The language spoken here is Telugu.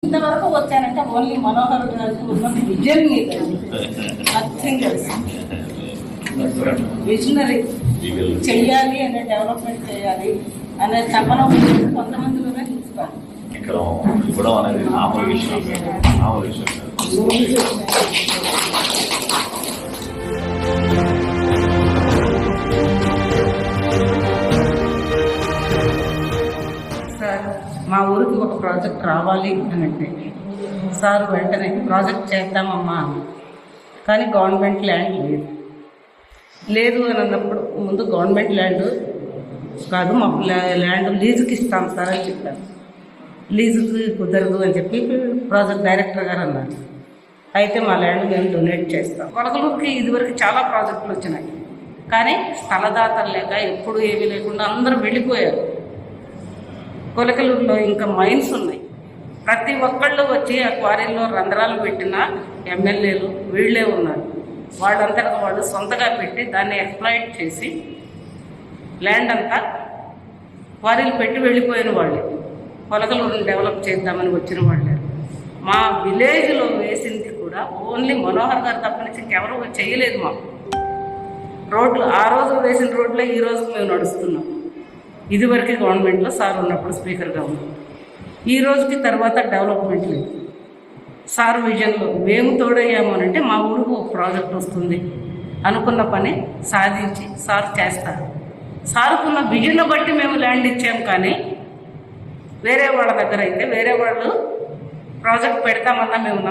ఇంతవరకు వచ్చానంటే ఓన్లీ మనోహర్ గారికి ఉన్న విజన్ మీద నథింగ్ ఎల్స్. విజనరీ చెయ్యాలి అనే డెవలప్మెంట్ చేయాలి అనే తపన కొంతమందిలోనే చూస్తారు. ఇక్కడ ఇవ్వడం అనేది మామూలు విషయం. సార్ మా ఊరికి ఒక ప్రాజెక్ట్ రావాలి అని అంటే సార్ వెంటనే ప్రాజెక్ట్ చేద్దామమ్మా అని. కానీ గవర్నమెంట్ ల్యాండ్ లేదు అని అన్నప్పుడు ముందు గవర్నమెంట్ ల్యాండ్ కాదు, మాకు ల్యాండ్ లీజుకి ఇస్తాం సార్ అని చెప్పాను. లీజుకి కుదరదు అని చెప్పి ప్రాజెక్ట్ డైరెక్టర్ గారు అన్నారు. అయితే మా ల్యాండ్ మేము డొనేట్ చేస్తాం. కొలకలూరుకి ఇదివరకు చాలా ప్రాజెక్టులు వచ్చినాయి, కానీ స్థలదాతలు లేక ఎప్పుడు ఏమీ లేకుండా అందరూ వెళ్ళిపోయారు. కొలకలూరులో ఇంకా మైన్స్ ఉన్నాయి. ప్రతి ఒక్కళ్ళు వచ్చి ఆ క్వారీల్లో రంధ్రాలు పెట్టిన ఎమ్మెల్యేలు వీళ్ళే ఉన్నారు. వాళ్ళంతటా వాళ్ళు సొంతగా పెట్టి దాన్ని ఎక్స్ప్లాయిట్ చేసి ల్యాండ్ అంతా క్వారీలు పెట్టి వెళ్ళిపోయిన వాళ్ళే. కొలకలూరుని డెవలప్ చేద్దామని వచ్చిన వాళ్ళే. మా విలేజ్లో వేసింది కూడా ఓన్లీ మనోహర్ గారు తప్పనిచ్చి ఇంకెవరూ చేయలేదు. మాకు రోడ్లు ఆ రోజు వేసిన రోడ్లే ఈ రోజు మేము నడుస్తున్నాం. ఇదివరకే గవర్నమెంట్లో సార్ ఉన్నప్పుడు స్పీకర్గా ఉన్నాం. ఈ రోజుకి తర్వాత డెవలప్మెంట్ లేదు. సార్ విజన్లో మేము తోడయ్యాము అంటే మా ఊరికి ఒక ప్రాజెక్ట్ వస్తుంది అనుకున్న పని సాధించి సార్ చేస్తారు. సార్కున్న విజన్ బట్టి మేము ల్యాండ్ ఇచ్చాము. కానీ వేరే వాళ్ళ దగ్గర అయితే వేరే వాళ్ళు ప్రాజెక్ట్ పెడతామన్నా మేము